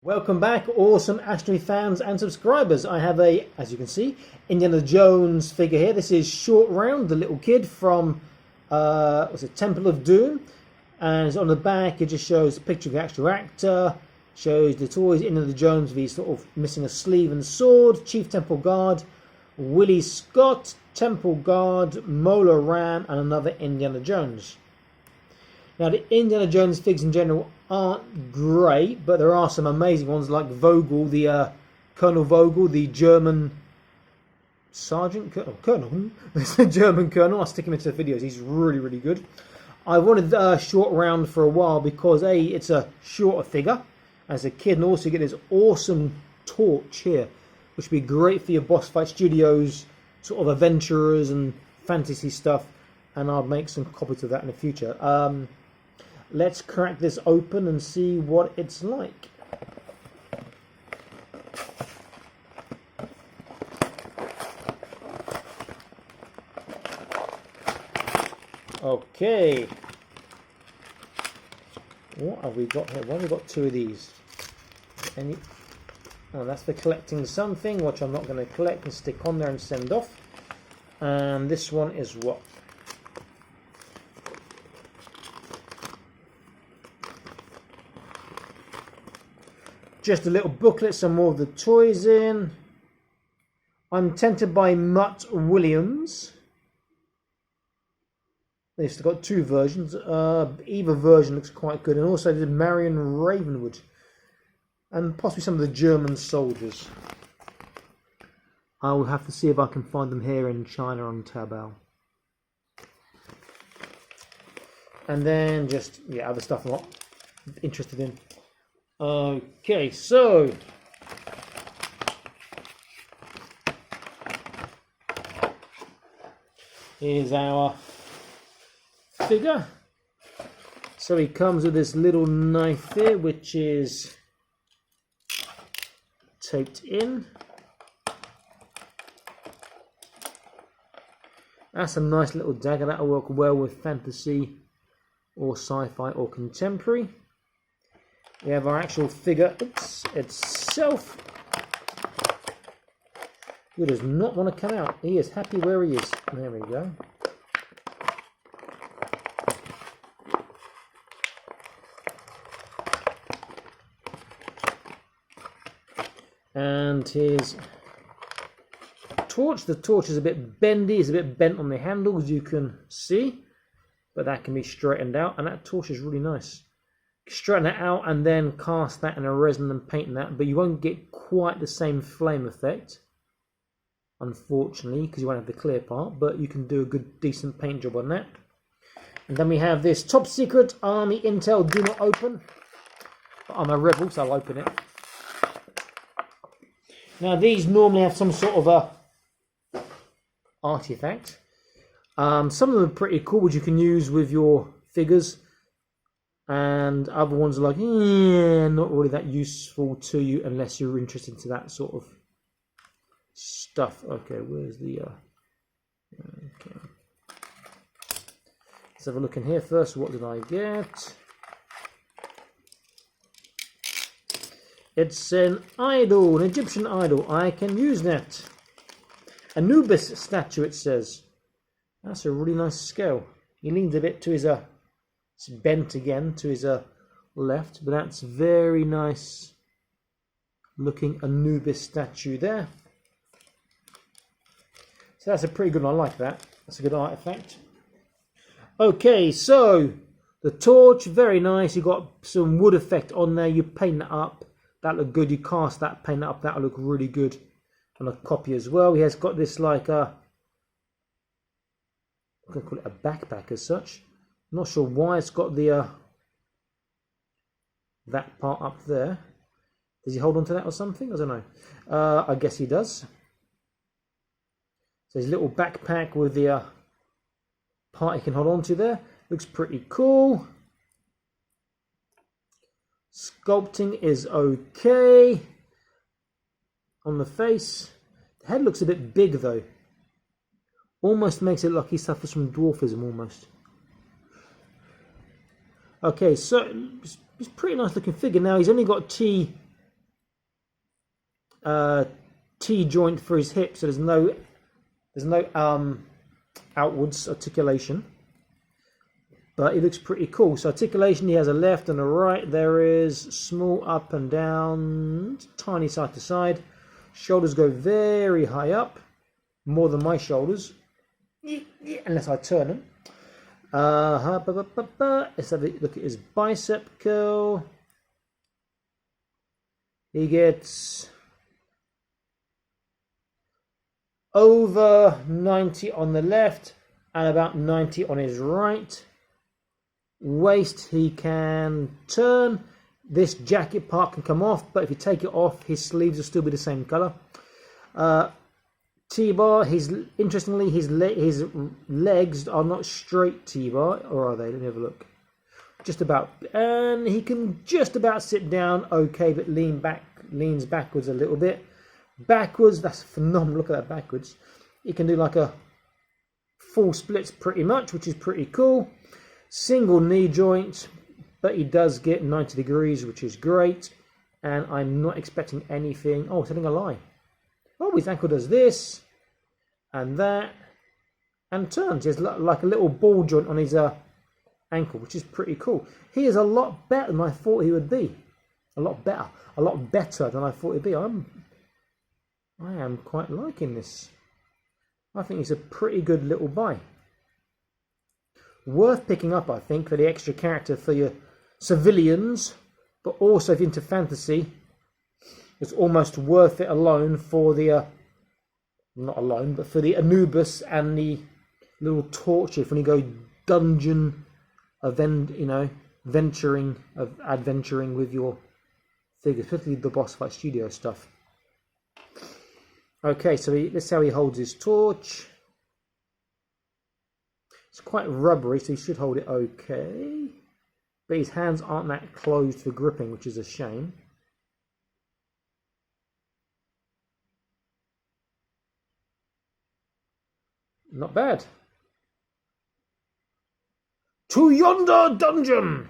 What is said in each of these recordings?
Welcome back, awesome astronomy fans and subscribers. I have a, as you can see, Indiana Jones figure here. This is Short Round, the little kid from, what's it, Temple of Doom. And on the back, it just shows a picture of the actual actor, shows the toys, Indiana Jones, with sort of missing a sleeve and sword, Chief Temple Guard, Willie Scott, Temple Guard, Mola Ram, and another Indiana Jones. Now, the Indiana Jones figs in general aren't great, but there are some amazing ones like Vogel, the Colonel Vogel, the German sergeant, colonel, the German colonel. I'll stick him into the videos. He's really, really good. I wanted a Short Round for a while because A, it's a shorter figure as a kid, and also you get this awesome torch here, which would be great for your boss fight studios, sort of adventurers and fantasy stuff, and I'll make some copies of that in the future. Let's crack this open and see what it's like. Okay. What have we got here? Why have we got two of these? Any? Oh, that's for collecting something, which I'm not going to collect and stick on there and send off. And this one is what? Just a little booklet, some more of the toys in. I'm tempted by Mutt Williams. They've still got two versions. Either version looks quite good. And also did Marion Ravenwood. And possibly some of the German soldiers. I will have to see if I can find them here in China on Taobao. And then just, yeah, other stuff I'm not interested in. Okay, so here's our figure. So he comes with this little knife here, which is taped in. That's a nice little dagger. That'll work well with fantasy or sci-fi or contemporary. We have our actual figure itself. He does not want to come out. He is happy where he is. There we go. And his torch. The torch is a bit bendy. It's a bit bent on the handles, you can see. But that can be straightened out. And that torch is really nice. Straighten that out and then cast that in a resin and paint that, but you won't get quite the same flame effect, unfortunately, because you won't have the clear part, but you can do a good decent paint job on that. And then we have this top secret Army Intel do not open, but I'm a rebel, so I'll open it. Now these normally have some sort of a artifact. Some of them are pretty cool, which you can use with your figures. And other ones are like, yeah, not really that useful to you unless you're interested to that sort of stuff. Okay, where's the... okay. Let's have a look in here first. What did I get? It's an idol, an Egyptian idol. I can use that. Anubis statue, it says. That's a really nice scale. He leans a bit to his... It's bent again to his left, but that's very nice looking Anubis statue there. So that's a pretty good one. I like that. That's a good artifact. Okay, so the torch, very nice. You've got some wood effect on there. You paint that up. That look good. You cast that, paint that up. That'll look really good on a copy as well. He has got this like a, I'm going to call it a backpack as such. Not sure why it's got the that part up there. Does he hold on to that or something? I don't know. I guess he does. So his little backpack with the part he can hold on to there. Looks pretty cool. Sculpting is okay. On the face. The head looks a bit big though. Almost makes it like he suffers from dwarfism almost. Okay, so it's pretty nice looking figure. Now he's only got T T-joint for his hip, so there's no outwards articulation. But it looks pretty cool. So articulation, he has a left and a right. There is small up and down, tiny side to side. Shoulders go very high up, more than my shoulders, unless I turn them. Let's have a look at his bicep curl. He gets over 90 on the left and about 90 on his right. Waist, he can turn. This jacket part can come off, but if you take it off, his sleeves will still be the same color. T-bar, interestingly, his legs are not straight T-bar, or are they? Let me have a look. Just about, and he can just about sit down, okay, but leans backwards a little bit. Backwards, that's phenomenal. Look at that backwards. He can do like a full splits pretty much, which is pretty cool. Single knee joint, but he does get 90 degrees, which is great. And I'm not expecting anything. Oh, telling a lie. Oh, his ankle does this and that and turns. There's like a little ball joint on his ankle, which is pretty cool. He is a lot better than I thought he would be. A lot better than I thought he'd be. I am quite liking this. I think he's a pretty good little buy. Worth picking up, I think, for the extra character for your civilians, but also if you're into fantasy, it's almost worth it alone for the, not alone, but for the Anubis and the little torture when you go dungeon, adventuring with your figures, particularly the boss fight studio stuff. Okay, so let's see how he holds his torch. It's quite rubbery, so he should hold it okay. But his hands aren't that closed for gripping, which is a shame. Not bad. To yonder dungeon!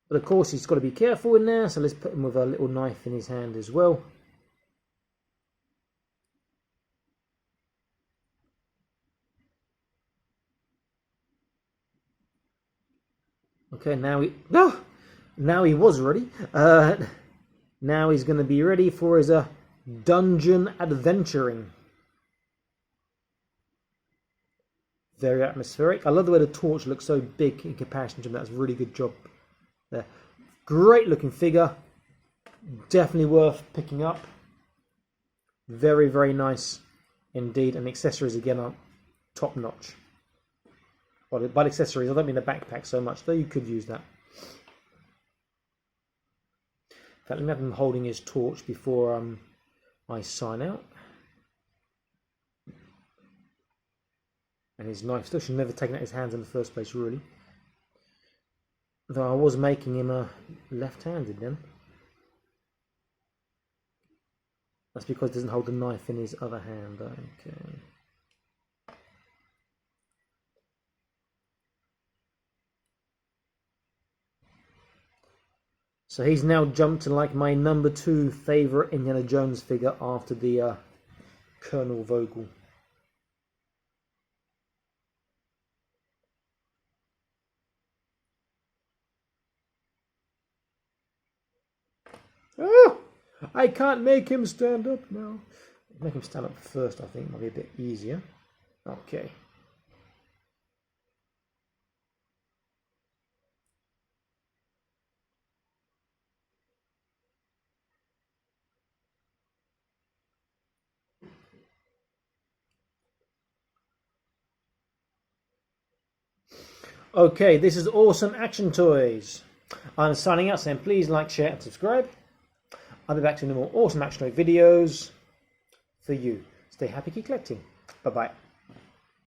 But of course he's got to be careful in there, so let's put him with a little knife in his hand as well. Okay, now he was ready. Now he's going to be ready for his dungeon adventuring. Very atmospheric. I love the way the torch looks so big in comparison to him. That's a really good job there. Great looking figure. Definitely worth picking up. Very, very nice indeed. And accessories again are top notch. Well, by accessories, I don't mean the backpack so much, though you could use that. In fact, let me have him holding his torch before I sign out. And his knife still should never taken out his hands in the first place, really. Though I was making him left-handed then. That's because he doesn't hold the knife in his other hand. Okay. So he's now jumped to like my number 2 favourite Indiana Jones figure after the Colonel Vogel. Oh, I can't make him stand up now. Make him stand up first, I think, might be a bit easier. Okay. Okay, this is Awesome Action Toys. I'm signing out saying please like, share and subscribe. I'll be back to more Awesome Action Toy videos for you. Stay happy, keep collecting. Bye-bye.